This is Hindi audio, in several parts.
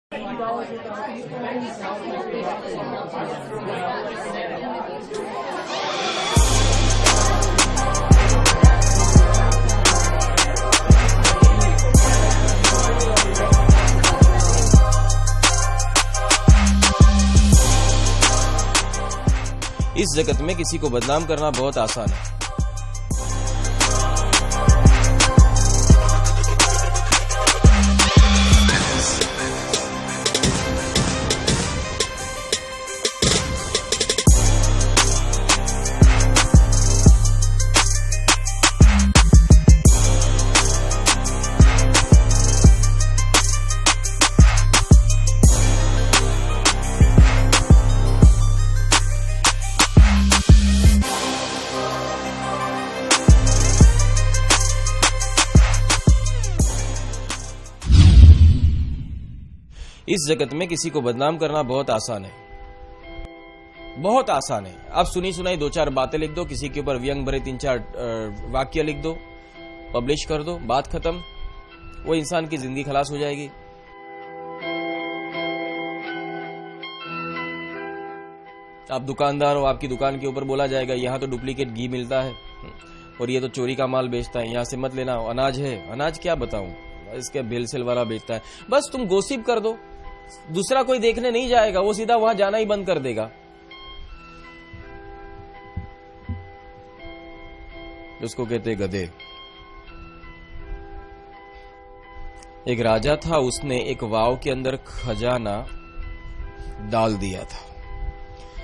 इस जगत में किसी को बदनाम करना बहुत आसान है। इस जगत में किसी को बदनाम करना बहुत आसान है, बहुत आसान है। आप सुनी सुनाई दो चार बातें लिख दो, किसी के ऊपर व्यंग भरे तीन चार वाक्य लिख दो, पब्लिश कर दो, बात खत्म। वो इंसान की जिंदगी खलास हो जाएगी। आप दुकानदार हो, आपकी दुकान के ऊपर बोला जाएगा यहां तो डुप्लीकेट घी मिलता है और ये तो चोरी का माल बेचता है, यहां से मत लेना। अनाज है, अनाज क्या बताऊं, इसके भेलसेल वाला बेचता है। बस तुम गोसिप कर दो, दूसरा कोई देखने नहीं जाएगा, वो सीधा वहां जाना ही बंद कर देगा। उसको कहते गधे। एक राजा था, उसने एक वाव के अंदर खजाना डाल दिया था।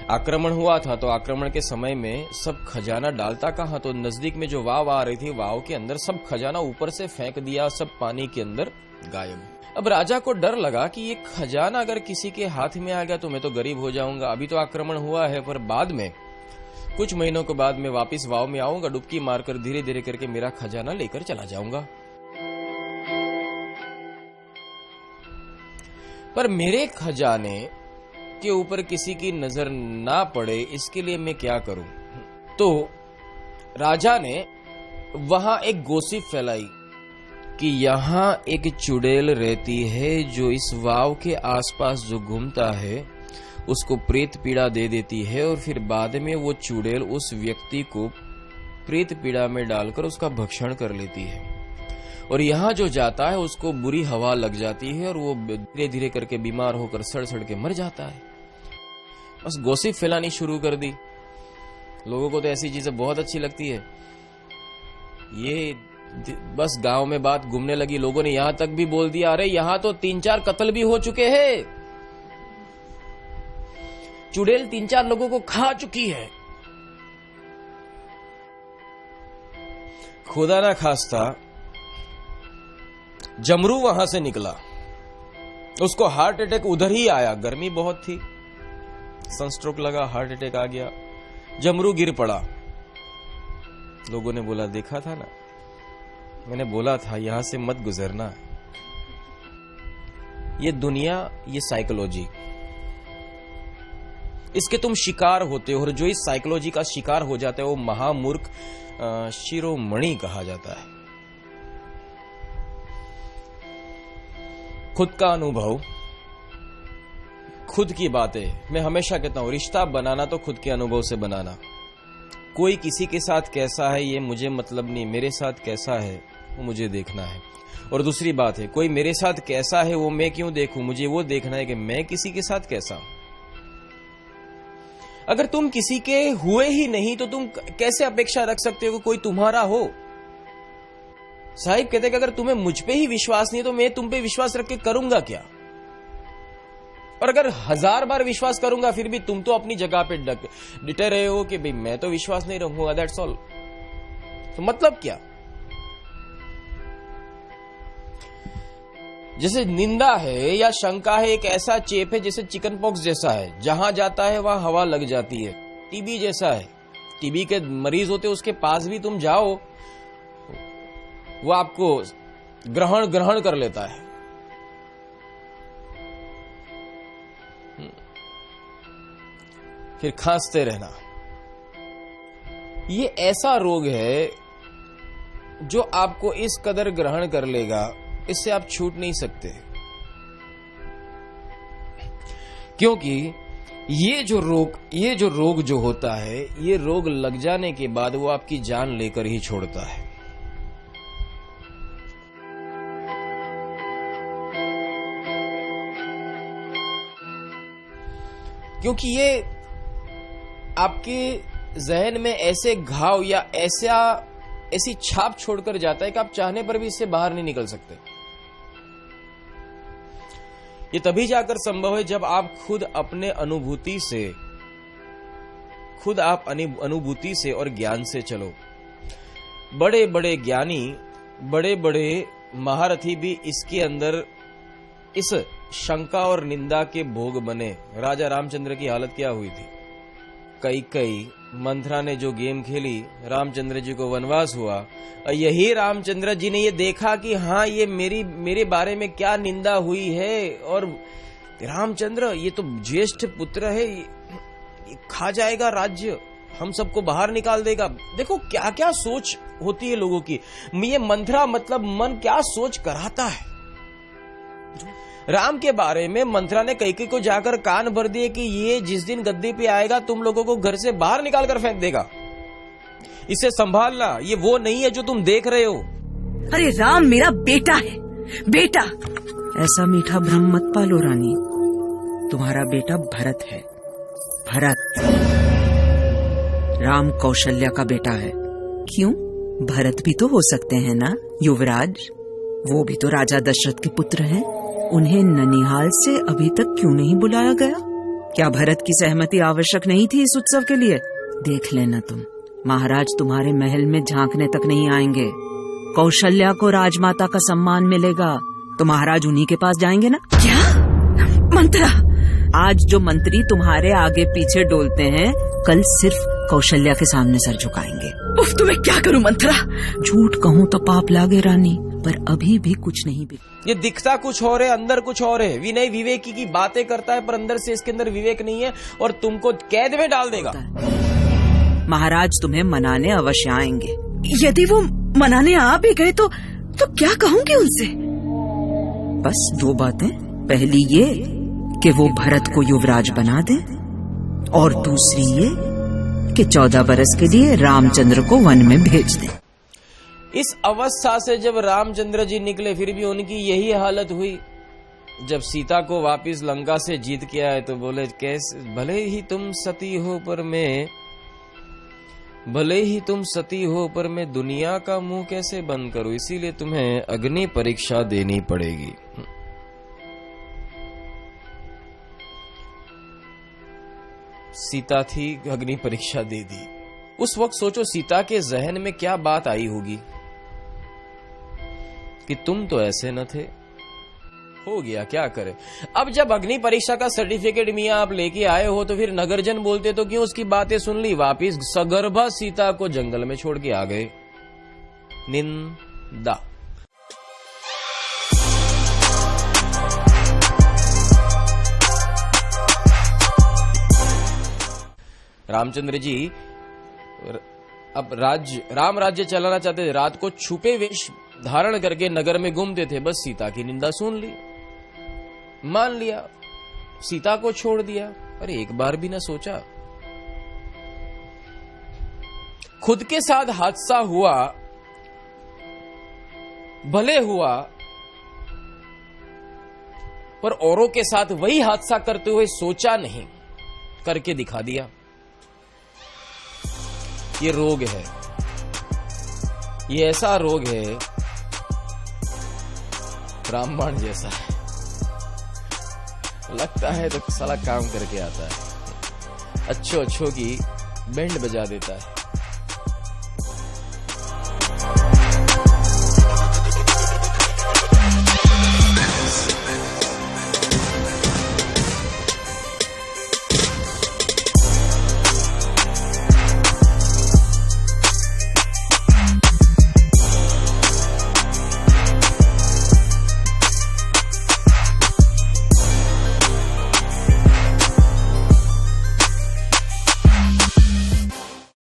आक्रमण हुआ था तो आक्रमण के समय में सब खजाना डालता कहां, तो नजदीक में जो वाव आ रही थी, वाव के अंदर सब खजाना ऊपर से फेंक दिया, सब पानी के अंदर गायब। अब राजा को डर लगा कि ये खजाना अगर किसी के हाथ में आ गया तो मैं तो गरीब हो जाऊंगा। अभी तो आक्रमण हुआ है, पर बाद में कुछ महीनों के बाद मैं वापस वाव में आऊंगा, डुबकी मारकर धीरे धीरे करके मेरा खजाना लेकर चला जाऊंगा। पर मेरे खजाने के ऊपर किसी की नजर ना पड़े, इसके लिए मैं क्या करूं? तो राजा ने वहां एक गोसिप फैलाई कि यहां एक चुड़ैल रहती है जो इस वाव के आसपास जो घूमता है उसको प्रेत पीड़ा दे देती है, और फिर बाद में वो चुड़ैल उस व्यक्ति को प्रेत पीड़ा में डालकर उसका भक्षण कर लेती है, और यहां जो जाता है उसको बुरी हवा लग जाती है और वो धीरे धीरे करके बीमार होकर सड़ सड़ के मर जाता है। बस गोसिप फैलानी शुरू कर दी। लोगों को तो ऐसी चीजें बहुत अच्छी लगती है। ये बस गांव में बात घूमने लगी, लोगों ने यहां तक भी बोल दिया, अरे यहां तो 3-4 कत्ल भी हो चुके हैं, चुड़ैल 3-4 लोगों को खा चुकी है। खुदा ना खास्ता जमरू वहां से निकला, उसको हार्ट अटैक उधर ही आया। गर्मी बहुत थी, सनस्ट्रोक लगा, हार्ट अटैक आ गया, जमरू गिर पड़ा। लोगों ने बोला, देखा था ना, मैंने बोला था यहां से मत गुजरना। ये दुनिया, ये साइकोलॉजी, इसके तुम शिकार होते हो, और जो इस साइकोलॉजी का शिकार हो जाता है वो महामूर्ख शिरोमणि कहा जाता है। खुद का अनुभव, खुद की बातें, मैं हमेशा कहता हूं रिश्ता बनाना तो खुद के अनुभव से बनाना। कोई किसी के साथ कैसा है ये मुझे मतलब नहीं, मेरे साथ कैसा है वो मुझे देखना है। और दूसरी बात है, कोई मेरे साथ कैसा है वो मैं क्यों देखूं, मुझे वो देखना है कि मैं किसी के साथ कैसा हूं। अगर तुम किसी के हुए ही नहीं तो तुम कैसे अपेक्षा रख सकते हो कि कोई तुम्हारा हो? साहिब कहते कि अगर तुम्हें मुझ पे ही विश्वास नहीं तो मैं तुम पे विश्वास रख के करूंगा क्या? और अगर 1000 बार विश्वास करूंगा फिर भी तुम तो अपनी जगह पे डिटे रहे हो कि भाई मैं तो विश्वास नहीं रखूंगा, दैट्स ऑल। तो मतलब क्या? जैसे निंदा है या शंका है, एक ऐसा चेप है जैसे चिकन पॉक्स जैसा है, जहां जाता है वहां हवा लग जाती है। टीबी जैसा है, टीबी के मरीज होते उसके पास भी तुम जाओ वो आपको ग्रहण कर लेता है। फिर खांसते रहना। ये ऐसा रोग है जो आपको इस कदर ग्रहण कर लेगा, इससे आप छूट नहीं सकते। क्योंकि ये जो रोग जो होता है, ये रोग लग जाने के बाद वो आपकी जान लेकर ही छोड़ता है। क्योंकि ये आपके जहन में ऐसे घाव या ऐसी छाप छोड़कर जाता है कि आप चाहने पर भी इससे बाहर नहीं निकल सकते। ये तभी जाकर संभव है जब आप खुद अपने अनुभूति से और ज्ञान से चलो। बड़े बड़े ज्ञानी, बड़े बड़े महारथी भी इसके अंदर इस शंका और निंदा के भोग बने। राजा रामचंद्र की हालत क्या हुई थी? कई मंथरा ने जो गेम खेली, रामचंद्र जी को वनवास हुआ, और यही रामचंद्र जी ने ये देखा कि हाँ, ये मेरे बारे में क्या निंदा हुई है, और रामचंद्र ये तो ज्येष्ठ पुत्र है, ये खा जाएगा राज्य, हम सबको बाहर निकाल देगा। देखो क्या क्या सोच होती है लोगों की। ये मंथरा मतलब मन क्या सोच कराता है। राम के बारे में मंथरा ने कैकेयी को जाकर कान भर दिए कि ये जिस दिन गद्दी पे आएगा तुम लोगों को घर से बाहर निकाल कर फेंक देगा, इसे संभालना, ये वो नहीं है जो तुम देख रहे हो। अरे राम मेरा बेटा है, बेटा। ऐसा मीठा भ्रम मत पालो रानी, तुम्हारा बेटा भरत है। भरत राम कौशल्या का बेटा है। क्यों? भरत भी तो हो सकते हैं ना युवराज, वो भी तो राजा दशरथ के पुत्र हैं। उन्हें ननिहाल से अभी तक क्यों नहीं बुलाया गया? क्या भरत की सहमति आवश्यक नहीं थी इस उत्सव के लिए? देख लेना तुम, महाराज तुम्हारे महल में झांकने तक नहीं आएंगे। कौशल्या को राजमाता का सम्मान मिलेगा तो महाराज उन्हीं के पास जाएंगे ना। क्या? मंत्रा? आज जो मंत्री तुम्हारे आगे पीछे डोलते हैं, कल सिर्फ कौशल्या के सामने सर झुकाएंगे। उफ, तो मैं क्या करूं मंत्रा? झूठ कहूं तो पाप लागे रानी, पर अभी भी कुछ नहीं भी। ये दिखता कुछ और है, अंदर कुछ और है। विनय विवेकी की बातें करता है पर अंदर से इसके अंदर विवेक नहीं है और तुमको कैद में डाल देगा। महाराज तुम्हें मनाने अवश्य आएंगे। यदि वो मनाने आ भी गए तो क्या कहूंगी उनसे? बस दो बातें। पहली ये कि वो भरत को युवराज बना दे, और दूसरी ये कि 14 बरस के लिए रामचंद्र को वन में भेज दे। इस अवस्था से जब रामचंद्र जी निकले फिर भी उनकी यही हालत हुई। जब सीता को वापस लंका से जीत के आए तो बोले, कैसे भले ही तुम सती हो पर मैं दुनिया का मुंह कैसे बंद करूं, इसीलिए तुम्हें अग्नि परीक्षा देनी पड़ेगी। सीता थी, अग्नि परीक्षा दे दी। उस वक्त सोचो सीता के जहन में क्या बात आई होगी कि तुम तो ऐसे न थे। हो गया, क्या करे। अब जब अग्नि परीक्षा का सर्टिफिकेट मियां आप लेके आए हो तो फिर नगरजन बोलते तो क्यों उसकी बातें सुन ली। वापिस सगर्भा सीता को जंगल में छोड़ के आ गए। निंदा। रामचंद्र जी अब राम राज्य चलाना चाहते थे। रात को छुपे वेश धारण करके नगर में घूमते थे। बस सीता की निंदा सुन ली, मान लिया, सीता को छोड़ दिया। अरे एक बार भी ना सोचा। खुद के साथ हादसा हुआ, भले हुआ, पर औरों के साथ वही हादसा करते हुए सोचा नहीं, करके दिखा दिया। ये रोग है, ये ऐसा रोग है रामबाण जैसा है। लगता है तो साला काम करके आता है, अच्छों की बैंड बजा देता है।